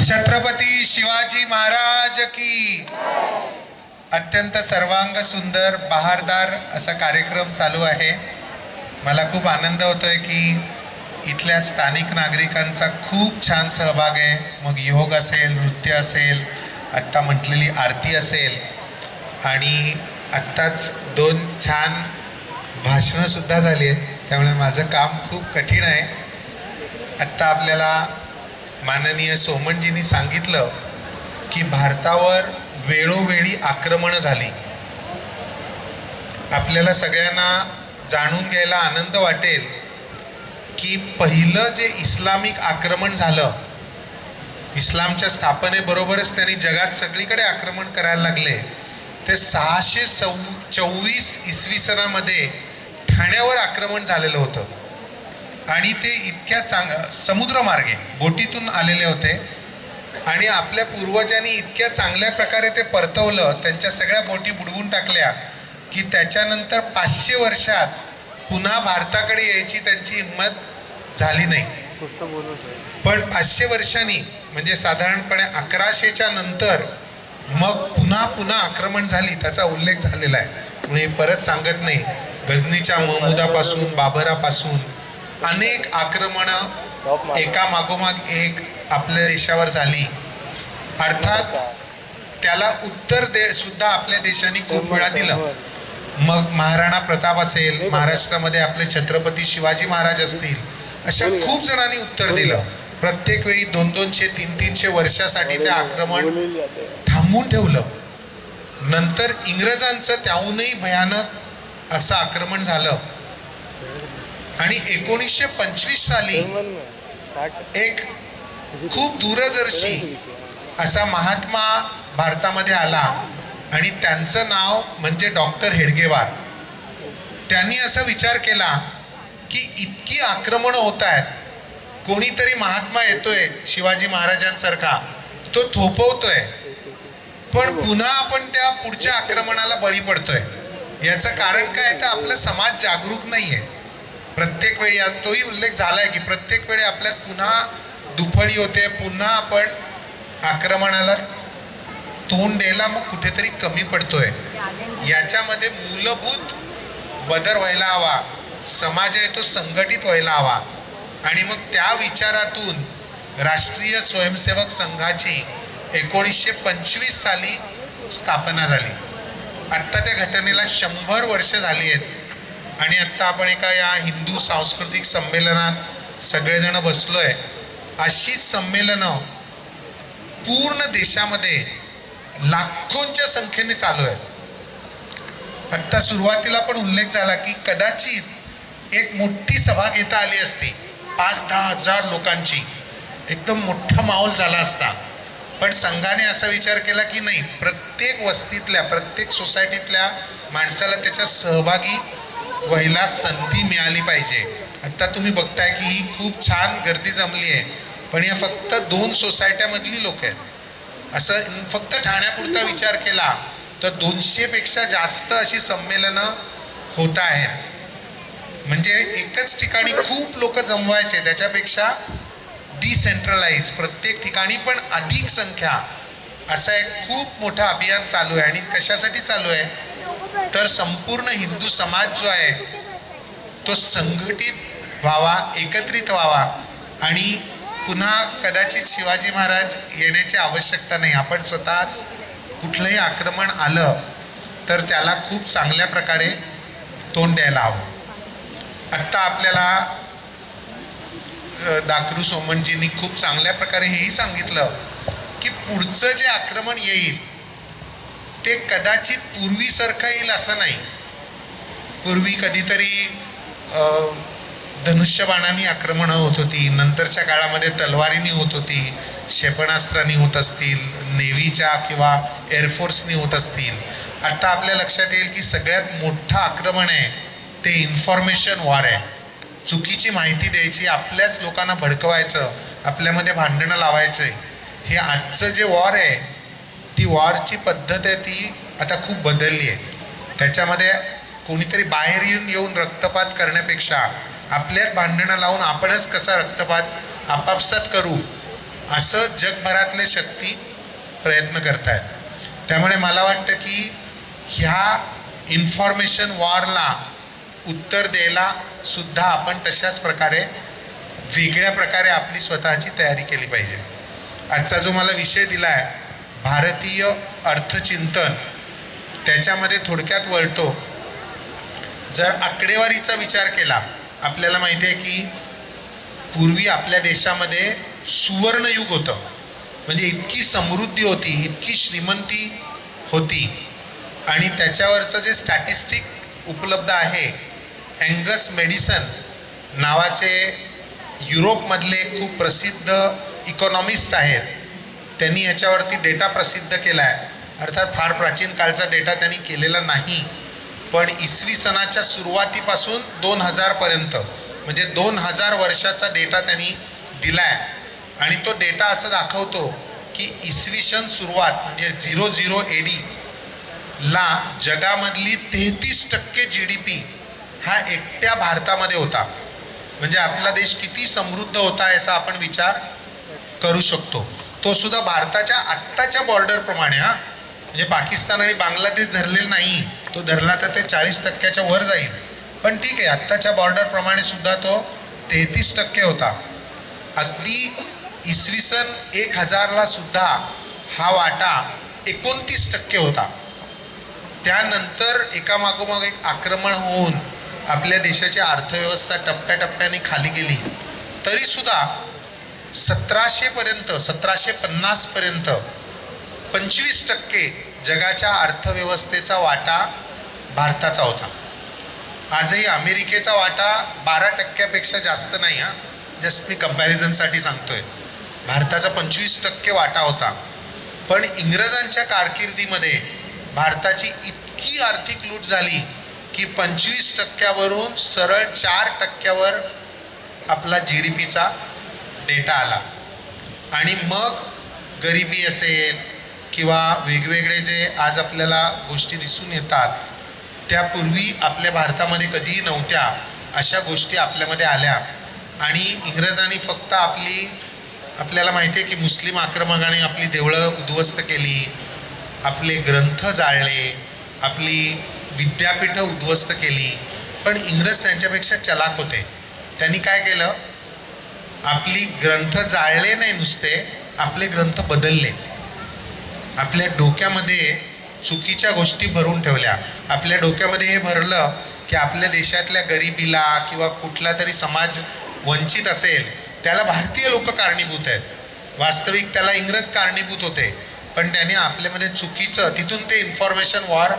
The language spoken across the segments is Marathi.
छत्रपती शिवाजी महाराज की। अत्यंत सर्वांग सुंदर बहारदार असा कार्यक्रम चालू आहे। मला खूप आनंद होतोय की इथल्या स्थानिक नागरिकांचा खूप छान सहभाग आहे। मग योग असेल, नृत्य असेल, आत्ता म्हटलेली आरती असेल आणि आत्ताच दोन छान भाषणं सुद्धा झाली आहेत। त्यामुळे माझं काम खूप कठीण आहे। आत्ता आपल्याला माननीय सोमनजींनी सांगितलं की भारतावर वेळोवेळी आक्रमणं झाली। आपल्याला सगळ्यांना जाणून घ्यायला आनंद वाटेल की पहिलं जे इस्लामिक आक्रमण झालं, इस्लामच्या स्थापनेबरोबरच त्यांनी जगात सगळीकडे आक्रमण करायला लागले, ते 624 इसवी सनामध्ये ठाण्यावर आक्रमण झालेलं होतं। आणि ते इतक्या समुद्रमार्गे बोटीतून आलेले होते आणि आपल्या पूर्वजांनी इतक्या चांगल्या प्रकारे ते परतवलं, त्यांच्या सगळ्या बोटी बुडवून टाकल्या की त्याच्यानंतर 500 वर्षात पुन्हा भारताकडे यायची त्यांची हिंमत झाली नाही। पण 500 वर्षांनी म्हणजे साधारणपणे 1100च्या नंतर मग पुन्हा आक्रमण झाली, त्याचा उल्लेख झालेला आहे। म्हणून हे परत सांगत नाही। गझनीच्या महमूदापासून, बाबरापासून अनेक आक्रमणं एका मागोमाग एक आपल्या देशावर झाली। अर्थात त्याला उत्तर सुद्धा आपल्या देशाने खूप वेळा दिलं। मग महाराणा प्रताप असेल, महाराष्ट्रामध्ये आपले छत्रपती शिवाजी महाराज असतील, अशा खूप जणांनी उत्तर दिलं। प्रत्येक वेळी 200-200, 300-300 वर्षासाठी ते आक्रमण थांबवून ठेवलं। नंतर इंग्रजांचं त्याहूनही भयानक असं आक्रमण झालं आणि 1925 साली एक खूप दूरदर्शी असा महात्मा भारतामध्ये आला आणि त्यांचं नाव म्हणजे डॉक्टर हेडगेवार। त्यांनी असा विचार केला की इतकी आक्रमणं होत आहेत, कोणीतरी महात्मा येतोय शिवाजी महाराजांसारखा, तो थोपवतोय, पण पुन्हा आपण त्या पुढच्या आक्रमणाला बळी पडतोय। याचं कारण काय तर आपला समाज जागरूक नाहीये। प्रत्येक वेळी आज तोही उल्लेख झालाय की प्रत्येक वेळी आपल्यात पुन्हा दुफळी होते, पुन्हा आपण आक्रमणाला तोंड द्यायला मग कुठेतरी कमी पडतोय। याच्यामध्ये मूलभूत बदल व्हायला हवा, समाज आहे तो संघटित व्हायला हवा आणि मग त्या विचारातून राष्ट्रीय स्वयंसेवक संघाची 1925 साली स्थापना झाली। आत्ता त्या घटनेला 100 वर्ष झाली आहेत आणि आत्ता आपण एका या हिंदू सांस्कृतिक संमेलनात सगळेजण बसलोय। अशीच संमेलनं पूर्ण देशामध्ये लाखोंच्या संख्येने चालू आहेत। आत्ता सुरुवातीला पण उल्लेख झाला की कदाचित एक मोठी सभा घेता आली असती, 5-10 हजार लोकांची, एकदम मोठा माहोल झाला असता। पण संघाने असा विचार केला की नाही, प्रत्येक वस्तीतल्या, प्रत्येक सोसायटीतल्या माणसाला त्याच्यात सहभागी व्हायला संधी मिळाली पाहिजे। आत्ता तुम्ही बघताय की ही खूप छान गर्दी जमली आहे, पण या फक्त 2 सोसायट्यामधली लोक आहेत। असं फक्त ठाण्यापुरता विचार केला तर 200पेक्षा जास्त अशी संमेलनं होत आहेत। म्हणजे एकच ठिकाणी खूप लोक जमवायचे, त्याच्यापेक्षा डिसेंट्रलाइज प्रत्येक ठिकाणी पण अधिक संख्या, असं एक खूप मोठं अभियान चालू आहे। आणि कशासाठी चालू आहे तर संपूर्ण हिंदू समाज जो आहे तो संघटित व्हावा, एकत्रित व्हावा आणि पुन्हा कदाचित शिवाजी महाराज येण्याची आवश्यकता नाही। आपण स्वतःच कुठलंही आक्रमण आलं तर त्याला खूप चांगल्या प्रकारे तोंड द्यायला हवं। आत्ता आपल्याला दाकरू सोमनजींनी खूप चांगल्या प्रकारे हेही सांगितलं की पुढचं जे आक्रमण येईल ते कदाचित पूर्वीसारखं येईल असं नाही। पूर्वी कधीतरी धनुष्यबाणांनी आक्रमणं होत होती, नंतरच्या काळामध्ये तलवारीनी होत होती, क्षेपणास्त्रांनी होत असतील, नेव्हीच्या किंवा एअरफोर्सनी होत असतील। आता आपल्या लक्षात येईल की सगळ्यात मोठं आक्रमण आहे ते इन्फॉर्मेशन वॉर आहे। चुकीची माहिती द्यायची, आपल्याच लोकांना भडकवायचं, आपल्यामध्ये भांडणं लावायचं। हे आजचं जे वॉर आहे, ती वॉरची पद्धत आहे ती आता खूप बदलली आहे। त्याच्यामध्ये कोणीतरी बाहेर येऊन रक्तपात करण्यापेक्षा आपल्यात भांडणं लावून आपणच कसा रक्तपात आपापसात करू असं जगभरातले शक्ती प्रयत्न करत आहेत. त्यामुळे मला वाटतं की ह्या इन्फॉर्मेशन वॉरला उत्तर द्यायला सुद्धा आपण तशाच प्रकारे वेगळ्या प्रकारे आपली स्वतःची तयारी केली पाहिजे. आजचा जो मला विषय दिला आहे भारतीय अर्थचिंतन, त्याच्यामध्ये थोडक्यात वळतो. जर आकडेवारीचा विचार केला, आपल्याला माहिती आहे की पूर्वी आपल्या देशामध्ये सुवर्णयुग होतं. म्हणजे इतकी समृद्धी होती, इतकी श्रीमंती होती. आणि त्याच्यावरचं जे स्टॅटिस्टिक उपलब्ध आहे, अँगस मेडिसन नावाचे युरोपमधले खूप प्रसिद्ध इकॉनॉमिस्ट आहेत, त्यांनी याच्यावरती डेटा प्रसिद्ध केला आहे. अर्थात फार प्राचीन काळचा डेटा त्यांनी केलेला नाही, पण इसवी सनाच्या सुरुवातीपासून 2000पर्यंत म्हणजे 2000 वर्षाचा डेटा त्यांनी दिला आहे. आणि तो डेटा असं दाखवतो की इसवी सन सुरुवात म्हणजे 00 AD ला जगामधली 33% GDP हा एकट्या भारतामध्ये होता. म्हणजे आपला देश किती समृद्ध होता याचा आपण विचार करू शकतो. तो सुद्धा भारताच्या आत्ताच्या बॉर्डरप्रमाणे. म्हणजे पाकिस्तान आणि बांगलादेश धरलेला नाही, तो धरला तर ते 40% वर जाईल. पण ठीक आहे, आत्ताच्या बॉर्डरप्रमाणे सुद्धा तो 33% होता. अगदी इसवी सन 1000ला सुद्धा हा वाटा 29% होता. त्यानंतर एकामागोमाग एक आक्रमण होऊन आपल्या देशाची अर्थव्यवस्था टप्प्याटप्प्याने खाली गेली. तरीसुद्धा 1750 पर्यंत 25% जगाच्या अर्थव्यवस्थेचा वाटा भारताचा होता. आजही अमेरिकेचा वाटा 12%पेक्षा जास्त नाही. जस्ट मी कंपॅरिझनसाठी सांगतोय. भारताचा 25% वाटा होता. पण इंग्रजांच्या कारकिर्दीमध्ये भारताची इतकी आर्थिक लूट झाली की 25%वरून सरळ 4%वर आपला GDPचा डेटा आला. आणि मग गरिबी असेल किंवा वेगवेगळे जे आज आपल्याला गोष्टी दिसून येतात, त्यापूर्वी आपल्या भारतामध्ये कधीही नव्हत्या अशा गोष्टी आपल्यामध्ये आल्या. आणि इंग्रजांनी फक्त आपल्याला माहिती आहे की मुस्लिम आक्रमकांनी आपली देवळं उद्ध्वस्त केली, आपले ग्रंथ जाळले, आपली विद्यापीठं उद्ध्वस्त केली. पण इंग्रज त्यांच्यापेक्षा चलाक होते. त्यांनी काय केलं, आपली ग्रंथ जाळले नाही, नुसते आपले ग्रंथ बदलले. आपल्या डोक्यामध्ये चुकीच्या गोष्टी भरून ठेवल्या. आपल्या डोक्यामध्ये हे भरलं की आपल्या देशातल्या गरिबीला किंवा कुठला तरी समाज वंचित असेल त्याला भारतीय लोक कारणीभूत आहेत. वास्तविक त्याला इंग्रज कारणीभूत होते. पण त्याने आपल्यामध्ये चुकीचं, तिथून ते इन्फॉर्मेशन वॉर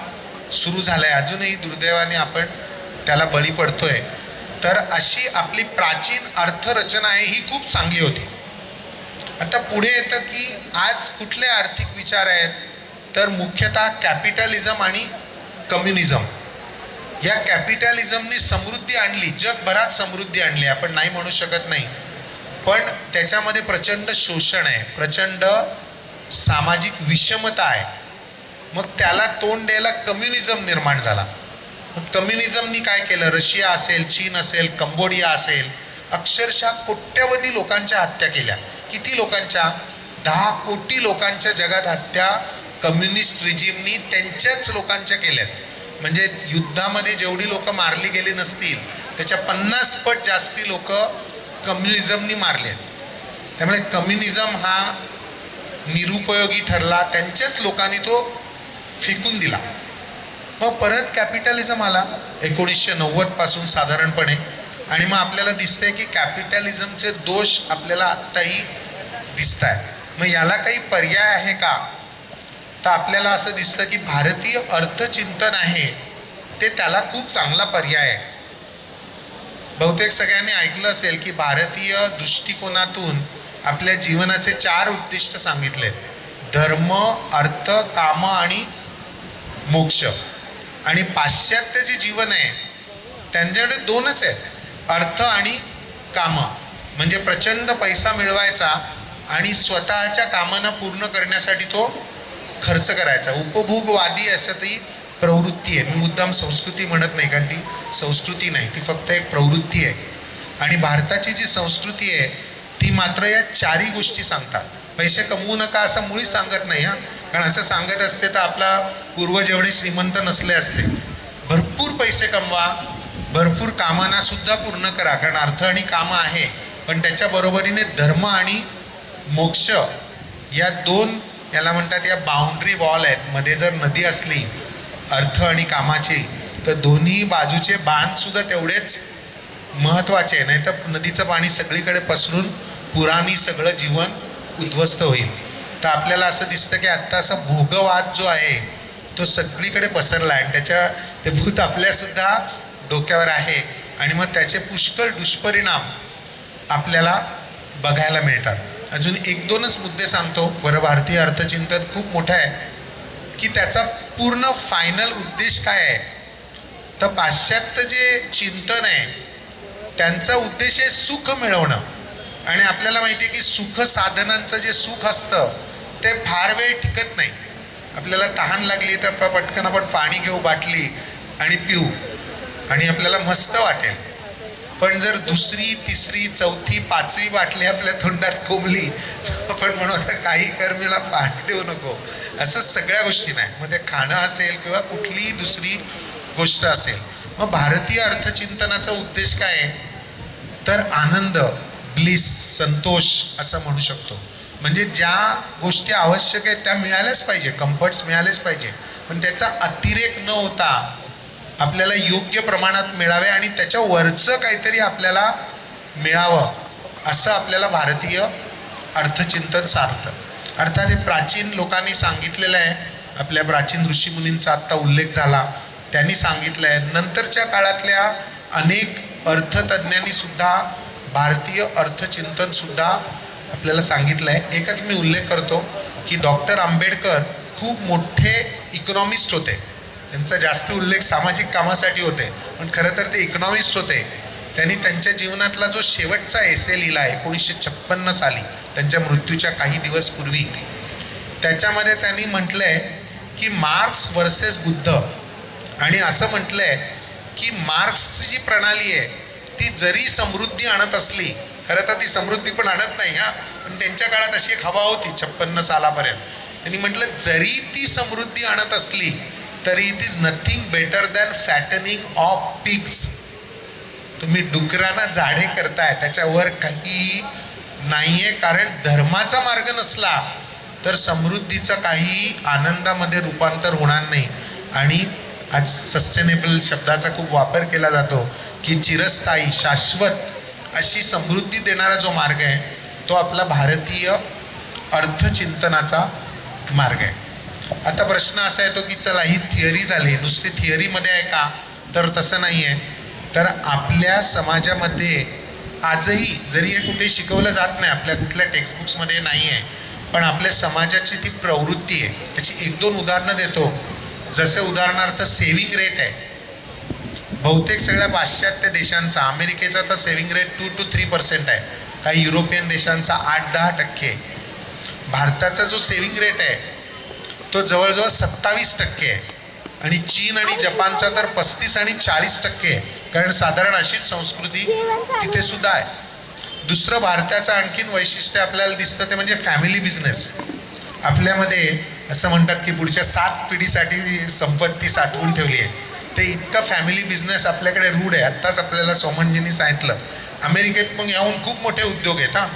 सुरू झालं आहे. अजूनही दुर्दैवाने आपण त्याला बळी पडतोय. तर अशी आपली प्राचीन अर्थरचना आहे, ही खूप चांगली होती. आता पुढे येतं की आज कुठले आर्थिक विचार आहेत, तर मुख्यतः कॅपिटलिझम आणि कम्युनिझम. या कॅपिटलिझमनी समृद्धी आणली, जगभरात समृद्धी आणली, आपण नाही म्हणू शकत नाही. पण त्याच्यामध्ये प्रचंड शोषण आहे, प्रचंड सामाजिक विषमता आहे. मग त्याला तोंड द्यायला कम्युनिझम निर्माण झाला. मग कम्युनिझमनी काय केलं, रशिया असेल, चीन असेल, कंबोडिया असेल, अक्षरशः कोट्यवधी लोकांच्या हत्या केल्या. किती लोकांच्या? 10 कोटी लोकांच्या जगात हत्या कम्युनिस्ट रिजिमनी त्यांच्याच लोकांच्या केल्यात. म्हणजे युद्धामध्ये जेवढी लोक मारली गेली नसतील त्याच्या 50 पट जास्ती लोक कम्युनिझमनी मारले. त्यामुळे कम्युनिझम हा निरुपयोगी ठरला, त्यांच्याच लोकांनी तो फेकून दिला. मग परत कॅपिटलिझम आला 1990 पासून साधारणपणे. आणि मग आपल्याला दिसतंय की कॅपिटलिझमचे दोष आपल्याला आत्ताही दिसत आहे. मग याला काही पर्याय आहे का, तर आपल्याला असं दिसतं की भारतीय अर्थचिंतन आहे ते त्याला खूप चांगला पर्याय आहे. बहुतेक सगळ्यांनी ऐकलं असेल की भारतीय दृष्टिकोनातून आपल्या जीवनाचे 4 उद्दिष्ट सांगितलेत: धर्म, अर्थ, काम आणि मोक्ष. आणि पाश्चात्य जे जीवन आहे त्यांच्याकडे 2च आहेत, अर्थ आणि काम. म्हणजे प्रचंड पैसा मिळवायचा आणि स्वतःच्या कामांना पूर्ण करण्यासाठी तो खर्च करायचा. उपभोगवादी असं ती प्रवृत्ती आहे. मी मुद्दाम संस्कृती म्हणत नाही, कारण ती संस्कृती नाही, ती फक्त एक प्रवृत्ती आहे. आणि भारताची जी संस्कृती आहे ती मात्र या चारही गोष्टी सांगतात. पैसे कमवू नका असं मुळी सांगत नाही हां, कारण असं सांगत असते तर आपला पूर्वज एवढे श्रीमंत नसले असते. भरपूर पैसे कमवा, भरपूर कामांना सुद्धा पूर्ण करा, कारण अर्थ आणि कामं आहे, पण त्याच्या बरोबरीने धर्म आणि मोक्ष या दोन, याला म्हणतात या बाउंड्री वॉल आहेत. मध्ये जर नदी असली अर्थ आणि कामाची, तर दोन्ही बाजूचे बांधसुद्धा तेवढेच महत्त्वाचे, नाही तर नदीचं पाणी सगळीकडे पसरून पुराणी सगळं जीवन उद्ध्वस्त होईल. तर आपल्याला असं दिसतं की आत्ता असा भोगवाद जो आहे तो सगळीकडे पसरला आहे, आणि त्याच्या ते भूत आपल्यासुद्धा डोक्यावर आहे, आणि मग त्याचे पुष्कळ दुष्परिणाम आपल्याला बघायला मिळतात. अजून एक दोनच मुद्दे सांगतो. बरं, भारतीय अर्थचिंतन खूप मोठं आहे की त्याचा पूर्ण फायनल उद्देश काय आहे. तर पाश्चात्य जे चिंतन आहे त्यांचा उद्देश आहे सुख मिळवणं, आणि आपल्याला माहिती आहे की सुख साधनांचं जे सुख असतं ते फार वेळ टिकत नाही. आपल्याला तहान लागली तर पटकन आपण पाणी घेऊ बाटली आणि पिऊ, आणि आपल्याला मस्त वाटेल. पण जर दुसरी तिसरी चौथी पाचवी बाटली आपल्या तोंडात कोंबली, आपण म्हणू आता काही कर, मला पाणी देऊ नको. असं सगळ्या गोष्टी नाही. मग ते खाणं असेल किंवा कुठलीही दुसरी गोष्ट असेल. मग भारतीय अर्थचिंतनाचा उद्देश काय आहे, तर आनंद, ब्लिस, संतोष असं म्हणू शकतो. म्हणजे ज्या गोष्टी आवश्यक आहेत त्या मिळाल्याच पाहिजे, कम्फर्ट्स मिळालेच पाहिजे, पण त्याचा अतिरेक न होता आपल्याला योग्य प्रमाणात मिळावे आणि त्याच्या वरचं काहीतरी आपल्याला मिळावं, असं आपल्याला भारतीय अर्थचिंतन सारतं. अर्थात हे प्राचीन लोकांनी सांगितलेलं आहे. आपल्या प्राचीन ऋषीमुनींचा आत्ता उल्लेख झाला, त्यांनी सांगितलं आहे. नंतरच्या काळातल्या अनेक अर्थतज्ञांनी सुद्धा भारतीय अर्थचिंतनसुद्धा आपल्याला सांगितलं आहे. एकच मी उल्लेख करतो की डॉक्टर आंबेडकर खूप मोठे इकॉनॉमिस्ट होते. त्यांचा जास्त उल्लेख सामाजिक कामासाठी होते, पण खरं तर ते इकॉनॉमिस्ट होते. त्यांनी त्यांच्या जीवनातला जो शेवटचा एसे लिहिला 1956 साली, त्यांच्या मृत्यूच्या काही दिवस पूर्वी, त्याच्यामध्ये त्यांनी म्हटलं आहे की मार्क्स वर्सेस बुद्ध, आणि असं म्हटलं आहे की मार्क्सची जी प्रणाली आहे ती जरी समृद्धी आणत असली, खरं तर ती समृद्धी पण आणत नाही हां, पण त्यांच्या काळात अशी एक हवा होती 56 सालापर्यंत. त्यांनी म्हटलं जरी ती समृद्धी आणत असली तरी it is nothing better than fattening of pigs. तुम्ही डुकरांना जाडे करताय, त्याच्यावर काही नाही आहे, कारण धर्माचा मार्ग नसला तर समृद्धीचा काही आनंदामध्ये रूपांतर होणार नाही. आणि आज सस्टेनेबल शब्दाचा खूप वापर केला जातो की चिरस्थायी, शाश्वत अशी समृद्धी देणारा जो मार्ग आहे तो आपला भारतीय अर्थचिंतनाचा मार्ग आहे. आता प्रश्न असा येतो की चला ही थिअरी झाली, नुसती थिअरीमध्ये आहे का, तर तसं नाही आहे. तर आपल्या समाजामध्ये आजही जरी हे कुठे शिकवलं जात नाही, आपल्या कुठल्या टेक्स्टबुक्समध्ये नाही आहे, पण आपल्या समाजाची ती प्रवृत्ती आहे. त्याची एक दोन उदाहरणं देतो. जसे उदाहरणार्थ सेव्हिंग रेट आहे. बहुतेक सगळ्या पाश्चात्य देशांचा, अमेरिकेचा तर सेव्हिंग रेट 2 to 3% आहे, काही युरोपियन देशांचा 8-10% आहे. भारताचा जो सेव्हिंग रेट आहे तो जवळजवळ 27% आहे, आणि चीन आणि जपानचा तर 35 आणि 40% आहे, कारण साधारण अशीच संस्कृती तिथे सुद्धा आहे. दुसरं भारताचं आणखीन वैशिष्ट्य आपल्याला दिसतं ते म्हणजे फॅमिली बिझनेस. आपल्यामध्ये असं म्हणतात की पुढच्या 7 पिढीसाठी संपत्ती साठवून ठेवली आहे. ते इतका फॅमिली बिझनेस आपल्याकडे रूढ आहे. आत्ताच आपल्याला सोमनजींनी सांगितलं अमेरिकेत पण याहून खूप मोठे उद्योग आहेत हां,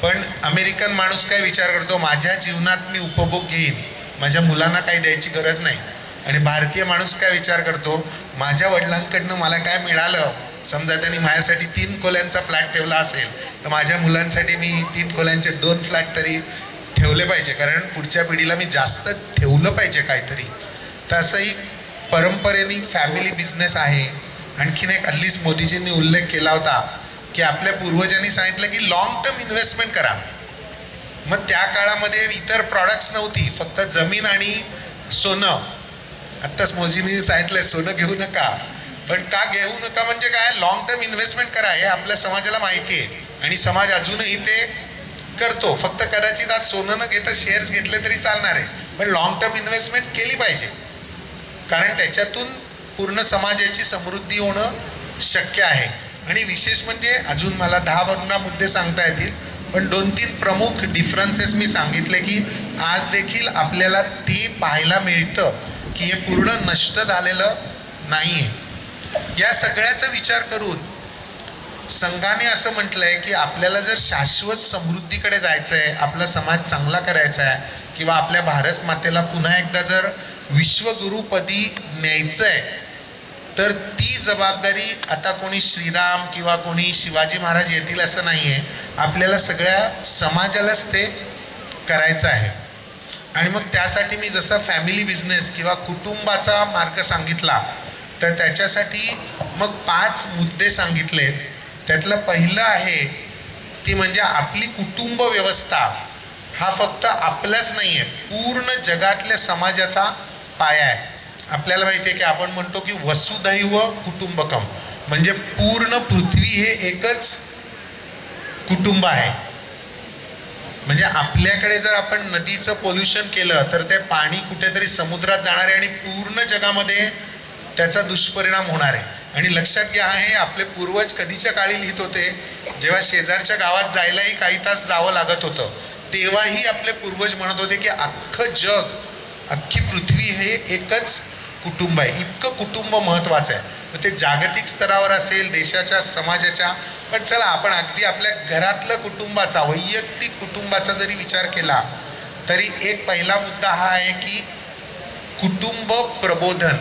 पण अमेरिकन माणूस काय विचार करतो, माझ्या जीवनात मी उपभोग घेईन, माझ्या मुलांना काही द्यायची गरज नाही. आणि भारतीय माणूस काय विचार करतो, माझ्या वडिलांकडनं मला काय मिळालं, समजा त्यांनी माझ्यासाठी 3 खोल्यांचा फ्लॅट ठेवला असेल तर माझ्या मुलांसाठी मी 3 खोल्यांचे 2 फ्लॅट तरी ठेवले पाहिजे, कारण पुढच्या पिढीला मी जास्त ठेवलं पाहिजे काहीतरी. तर असंही परंपरेने फॅमिली बिझनेस आहे. आणखीन एक हल्लीच मोदीजींनी उल्लेख केला होता की आपल्या पूर्वजांनी सांगितलं की लॉंग टर्म इन्व्हेस्टमेंट करा. मग त्या काळामध्ये इतर प्रॉडक्ट्स नव्हती, फक्त जमीन आणि सोनं. आत्ताच मोदीजींनी सांगितलं सोनं घेऊ नका, पण का घेऊ नका म्हणजे काय, लॉंग टर्म इन्व्हेस्टमेंट करा, हे आपल्या समाजाला माहिती आहे आणि समाज अजूनही ते करतो. फक्त कदाचित आज सोनं न घेता शेअर्स घेतले तरी चालणार आहे, पण लॉंग टर्म इन्व्हेस्टमेंट केली पाहिजे, कारण त्याच्यातून पूर्ण समाजाची समृद्धी होणं शक्य आहे. आणि विशेष म्हणजे अजून मला 10-15 मुद्दे सांगता येतील, पण 2-3 प्रमुख डिफरन्सेस मी सांगितले की आज देखील आपल्याला ते पाहायला मिळतं की हे पूर्ण नष्ट झालेलं नाही आहे. या सगळ्याचा विचार करून संघाने असं म्हटलंय की आपल्याला जर शाश्वत समृद्धीकडे जायचं आहे, आपला समाज चांगला करायचा आहे, किंवा आपल्या भारत मातेला पुन्हा एकदा जर विश्वगुरुपदी न्यायचं आहे, तर ती जबाबदारी आता कोणी श्रीराम किंवा कोणी शिवाजी महाराज येतील असं नाही आहे. आपल्याला सगळ्या समाजालाच ते करायचं आहे. आणि मग त्यासाठी मी जसा फॅमिली बिझनेस किंवा कुटुंबाचा मार्ग सांगितला, तर त्याच्यासाठी मग 5 मुद्दे सांगितलेत. त्यातलं पहिलं आहे ती म्हणजे आपली कुटुंब व्यवस्था हा फक्त आपलाच नाही आहे, पूर्ण जगातल्या समाजाचा पाया आहे. आपल्याला माहिती आहे की आपण म्हणतो की वसुधैव कुटुंबकम, म्हणजे पूर्ण पृथ्वी हे एकच कुटुंब आहे. म्हणजे आपल्याकडे जर आपण नदीचं पोल्युशन केलं तर ते पाणी कुठेतरी समुद्रात जाणार आहे आणि पूर्ण जगामध्ये त्याचा दुष्परिणाम होणार आहे. आणि लक्षात घ्या, हे आपले पूर्वज कधीच्या काळी लिहित होते, जेव्हा शेजारच्या गावात जायलाही काही तास जावं लागत होतं, तेव्हाही आपले पूर्वज म्हणत होते की अख्खं जग, अख्खी पृथ्वी हे एकच कुटुंब आहे. इतकं कुटुंब महत्त्वाचं आहे. तर ते जागतिक स्तरावर असेल, देशाच्या, समाजाच्या, पण चला आपण अगदी आपल्या घरातलं कुटुंबाचा, वैयक्तिक कुटुंबाचा जरी विचार केला तरी एक पहिला मुद्दा हा आहे की कुटुंब प्रबोधन.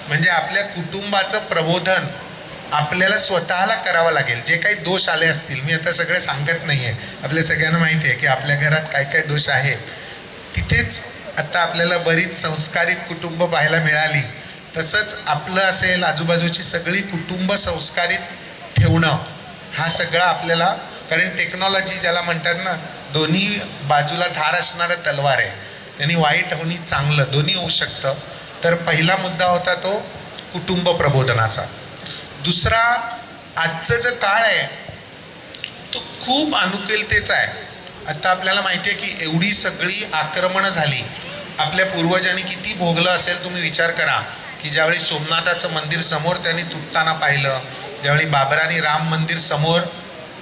म्हणजे आपल्या कुटुंबाचं प्रबोधन आपल्याला स्वतःला करावं लागेल. जे काही दोष आले असतील, मी आता सगळे सांगत नाही आहे, आपल्या सगळ्यांना माहिती आहे की आपल्या घरात काय काय दोष आहेत. तिथेच आता आपल्याला बरीच संस्कारित कुटुंब पाहायला मिळाली. तसंच आपलं असेल, आजूबाजूची सगळी कुटुंब संस्कारित ठेवणं हा सगळा आपल्याला, कारण टेक्नॉलॉजी ज्याला म्हणतात ना, दोन्ही बाजूला धार असणारं तलवार आहे. त्यांनी वाईट होणी चांगलं दोन्ही होऊ शकतं. तर पहिला मुद्दा होता तो कुटुंब प्रबोधनाचा. दुसरा, आजचं जो काळ आहे तो खूप अनुकूलतेचा आहे. आता आपल्याला माहिती आहे की एवढी सगळी आक्रमणं झाली, आपल्या पूर्वजांनी किती भोगलं असेल. तुम्ही विचार करा की ज्यावेळी सोमनाथाचं मंदिर समोर त्यांनी तुटताना पाहिलं, ज्यावेळी बाबरांनी राम मंदिर समोर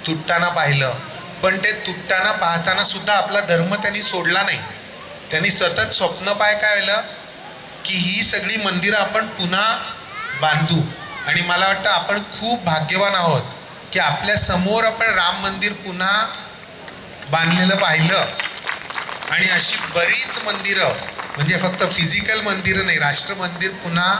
तुटताना पाहिलं, पण ते तुटताना पाहताना सुद्धा आपला धर्म त्यांनी सोडला नाही. त्यांनी सतत स्वप्न पाय काय आलं की ही सगळी मंदिरं आपण पुन्हा बांधू. आणि मला वाटतं आपण खूप भाग्यवान आहोत की आपल्या समोर आपण राम मंदिर पुन्हा बांधलेलं पाहिलं. आणि अशी बरीच मंदिरं, म्हणजे फक्त फिजिकल मंदिरं नाही, राष्ट्र मंदिर पुन्हा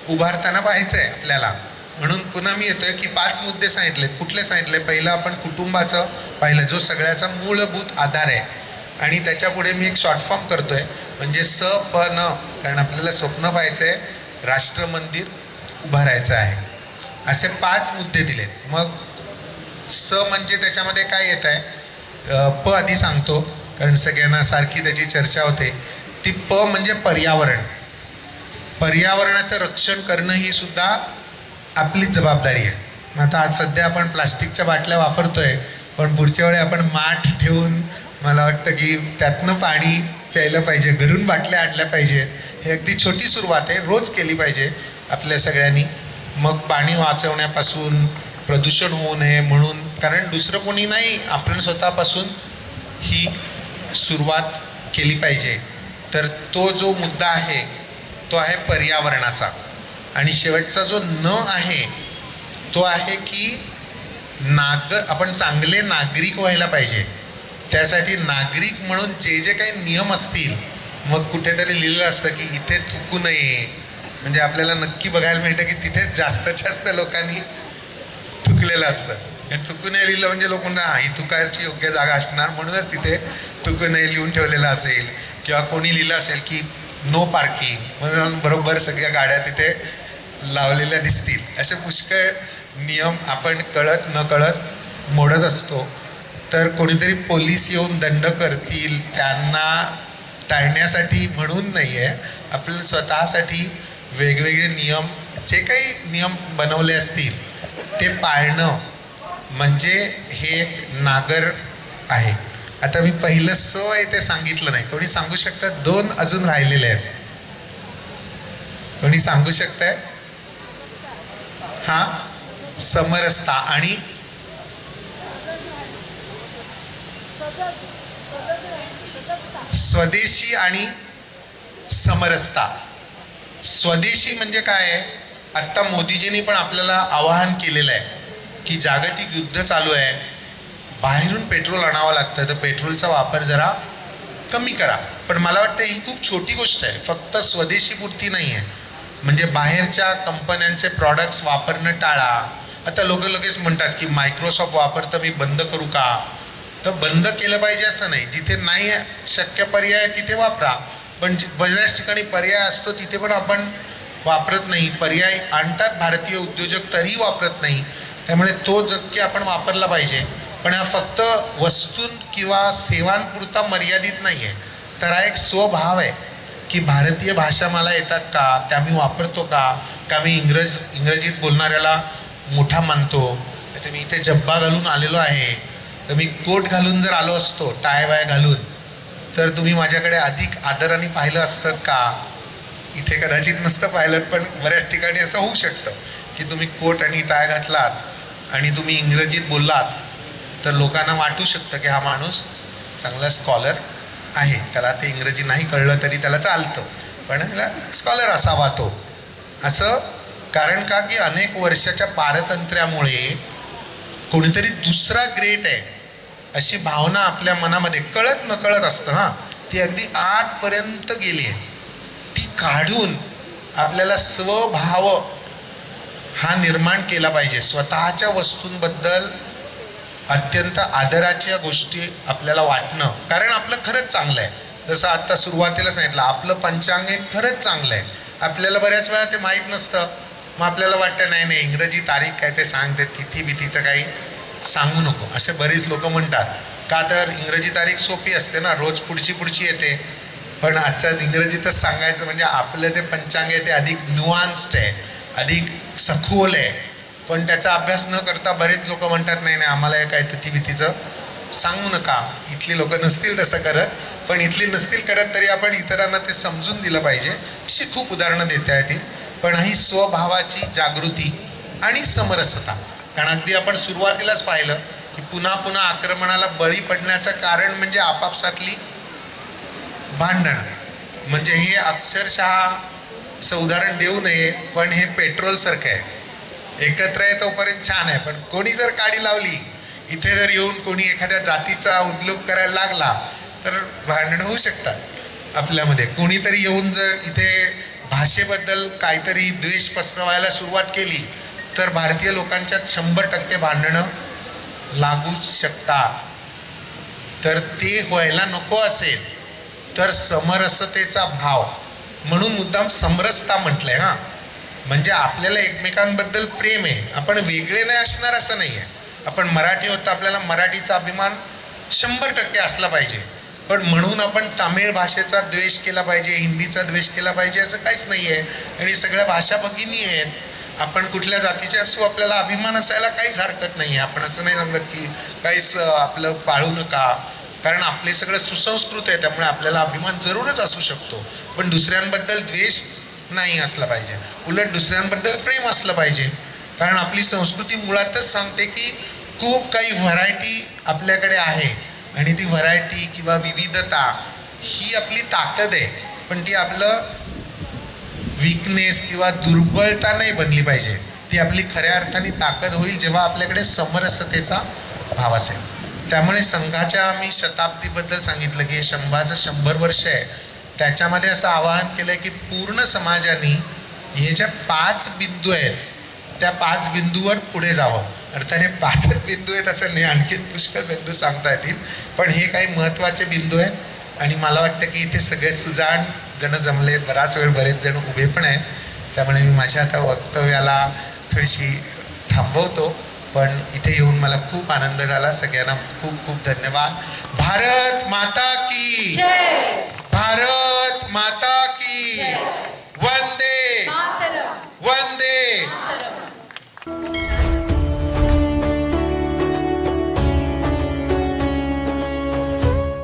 उभारताना पाहायचं आहे आपल्याला. म्हणून पुन्हा मी येतोय की 5 मुद्दे सांगितलेत. कुठले सांगितले? पहिलं आपण कुटुंबाचं पाहिलं, जो सगळ्याचा मूलभूत आधार आहे. आणि त्याच्यापुढे मी एक शॉर्ट फॉर्म करतोय, म्हणजे स प न, कारण आपल्याला स्वप्न पाहायचं आहे, राष्ट्र मंदिर उभारायचं आहे. असे 5 मुद्दे दिलेत. मग स म्हणजे त्याच्यामध्ये काय येत आहे, प आधी सांगतो कारण सगळ्यांना सारखी त्याची चर्चा होते. ती प म्हणजे पर्यावरण. पर्यावरणाचं रक्षण करणं ही सुद्धा आपलीच जबाबदारी आहे. आता आज सध्या आपण प्लास्टिकच्या बाटल्या वापरतोय, पण पुढच्या वेळी आपण माठ ठेवून, मला वाटतं की त्यातनं पाणी प्यायलं पाहिजे, घरून बाटल्या आणल्या पाहिजे. हे अगदी छोटी सुरुवात आहे, रोज केली पाहिजे आपल्या सगळ्यांनी. मग पाणी वाचवण्यापासून, प्रदूषण होऊ नये म्हणून, कारण दुसरं कोणी नाही, आपण स्वतःपासून ही सुरुवात केली पाहिजे. तर तो जो मुद्दा आहे तो आहे पर्यावरणाचा. आणि शेवटचा जो न आहे तो आहे की आपण चांगले नागरिक व्हायला पाहिजे. त्यासाठी नागरिक म्हणून जे जे काही नियम असतील, मग कुठेतरी लिहिलं असतं की इथे थुकू नये, म्हणजे आपल्याला नक्की बघायला मिळतं की तिथेच जास्तीत जास्त लोकांनी थुकलेलं असतं. आणि थुकू नये लिहिलं म्हणजे लोक म्हणतात ही थुकायची योग्य जागा असणार, म्हणूनच तिथे थुकू नये लिहून ठेवलेलं असेल. किंवा कोणी लिहिलं असेल की नो पार्किंग, म्हणून बरोबर सगळ्या गाड्या तिथे लावलेल्या दिसतील. असे पुष्कळ नियम आपण कळत न कळत मोडत असतो. तर कोणीतरी पोलीस येऊन दंड करतील त्यांना टाळण्यासाठी म्हणून नाही आहे, आपल्याला स्वतःसाठी वेगवेगळे नियम, जे काही नियम बनवले असतील ते पाळणं म्हणजे हे एक नागर आहे. आता मी पहिलं स आहे ते सांगितलं नाही, कोणी सांगू शकतं? 2 अजून राहिलेले आहेत, कोणी सांगू शकतंय? हां, समरसता. आणि स्वदेशी आणि समरसता. स्वदेशी म्हणजे काय आहे? आत्ता मोदीजींनी पण आपल्याला आवाहन केलेलं आहे की जागतिक युद्ध चालू आहे, बाहेरून पेट्रोल आणावं लागतं, तर पेट्रोलचा वापर जरा कमी करा. पण मला वाटतं ही खूप छोटी गोष्ट आहे, फक्त स्वदेशी पुरती नाही आहे. म्हणजे बाहेरच्या कंपन्यांचे प्रॉडक्ट्स वापरणं टाळा. आता लोक लगेच म्हणतात की मायक्रोसॉफ्ट वापरतं मी बंद करू का? तर बंद केलं पाहिजे असं नाही, जिथे नाही शक्य पर्याय तिथे वापरा. पण बऱ्याच ठिकाणी पर्याय असतो तिथे पण आपण वापरत नाही. पर्याय आणतात भारतीय उद्योजक तरी वापरत नाही. त्यामुळे तो जक्की आपण वापरला पाहिजे. पण हा फक्त वस्तूं किंवा सेवांपुरता मर्यादित नाही आहे, तर हा एक स्वभाव आहे की भारतीय भाषा मला येतात का, त्या मी वापरतो का मी इंग्रजीत बोलणाऱ्याला मोठा मानतो. तर मी इथे जब्बा घालून आलेलो आहे, तर मी कोट घालून जर आलो असतो टाय वाय घालून, तर तुम्ही माझ्याकडे अधिक आदराने पाहिलं असतं का? इथे कदाचित नसतं पाहिलं, पण बऱ्याच ठिकाणी असं होऊ शकतं की तुम्ही कोट आणि टाय घातलात आणि तुम्ही इंग्रजीत बोललात, तर लोकांना वाटू शकतं की हा माणूस चांगला स्कॉलर आहे, त्याला ते इंग्रजी नाही कळलं तरी त्याला चालतं, पण स्कॉलर असावा तो. असं कारण का की अनेक वर्षाच्या पारतंत्र्यामुळे कोणीतरी दुसरा ग्रेट आहे अशी भावना आपल्या मनामध्ये कळत नकळत असतं. हां, ती अगदी आतपर्यंत गेली आहे. ती काढून आपल्याला स्वभाव हा निर्माण केला पाहिजे. स्वतःच्या वस्तूंबद्दल अत्यंत आदराच्या गोष्टी आपल्याला वाटणं, कारण आपलं खरंच चांगलं आहे. जसं आत्ता सुरुवातीला सांगितलं, आपलं पंचांग हे खरंच चांगलं आहे. आपल्याला बऱ्याच वेळा ते माहीत नसतं. मग आपल्याला वाटतं नाही नाही इंग्रजी तारीख काय ते सांगते, तिथी बिथीचं काही सांगू नको, असे बरीच लोक म्हणतात. का तर इंग्रजी तारीख सोपी असते ना, रोज पुढची येते. पण आजच्याच इंग्रजीतच सांगायचं म्हणजे आपलं जे पंचांग आहे ते अधिक न्युआन्स्ड आहे, अधिक सखोल आहे. पण त्याचा अभ्यास न करता बरेच लोक म्हणतात नाही नाही आम्हाला काय तिथी बिथीचं सांगू नका. इथली लोक नसतील तसं करत, पण इथली नसतील करत तरी आपण इतरांना ते समजून दिलं पाहिजे. अशी खूप उदाहरणं देता येतील. पण ही स्वभावाची जागृती आणि समरसता. कारण अगदी आपण सुरुवातीलाच पाहिलं की पुन्हा पुन्हा आक्रमणाला बळी पडण्याचं कारण म्हणजे आपापसातली भांडणं. म्हणजे हे अक्षरशः असं उदाहरण देऊ नये, पण हे पेट्रोलसारखं आहे. एकत्र आहे तोपर्यंत छान आहे, पण कोणी जर काडी लावली, इथे जर येऊन कोणी एखाद्या जातीचा उद्योग करायला लागला तर भांडणं होऊ शकतात आपल्यामध्ये. कोणीतरी येऊन जर इथे भाषेबद्दल काहीतरी द्वेष पसरवायला सुरुवात केली तर भारतीय लोकांच्यात 100% भांडणं लागू शकतात. तर ते व्हायला नको असेल तर समरसतेचा भाव म्हणून मुद्दाम समरसता म्हटलंय. हां, म्हणजे आपल्याला एकमेकांबद्दल प्रेम आहे, आपण वेगळे नाही असणार असं नाही आहे. आपण मराठी होतं, आपल्याला मराठीचा अभिमान 100% असला पाहिजे. पण म्हणून आपण तामिळ भाषेचा द्वेष केला पाहिजे, हिंदीचा द्वेष केला पाहिजे असं काहीच नाही आहे. आणि सगळ्या भाषा भगिनी आहेत. आपण कुठल्या जातीचे असू, आपल्याला अभिमान असायला काहीच हरकत नाही आहे. आपण असं नाही सांगत की काहीच आपलं पाळू नका, कारण आपले सगळं सुसंस्कृत आहे, त्यामुळे आपल्याला अभिमान जरूरच असू शकतो. पण दुसऱ्यांबद्दल द्वेष नाही असला पाहिजे, उलट दुसऱ्यांबद्दल प्रेम असलं पाहिजे. कारण आपली संस्कृती मुळातच सांगते की खूप काही व्हरायटी आपल्याकडे आहे आणि ती व्हरायटी किंवा विविधता ही आपली ताकद आहे. पण ती आपलं वीकनेस किंवा दुर्बलता नाही बनली पाहिजे. ती आपली खऱ्या अर्थाने ताकद होईल जेव्हा आपल्याकडे समरसतेचा भाव असेल. त्यामुळे संघाच्या मी शताब्दीबद्दल सांगितलं की संघाचं 100 वर्ष आहे. त्याच्यामध्ये असं आवाहन केलं आहे की पूर्ण समाजाने हे ज्या 5 बिंदू आहेत त्या 5 बिंदूवर पुढे जावं. अर्थात हे 5च बिंदू आहेत असं नाही, आणखी पुष्कळ बिंदू सांगता येतील, पण हे काही महत्त्वाचे बिंदू आहेत. आणि मला वाटतं की इथे सगळे सुजाण जण जमले आहेत, बराच वेळ बरेच जण उभे पण आहेत. त्यामुळे मी माझ्या आता वक्तव्याला थोडीशी थांबवतो. पण इथे येऊन मला खूप आनंद झाला. सगळ्यांना खूप खूप धन्यवाद. भारत माता की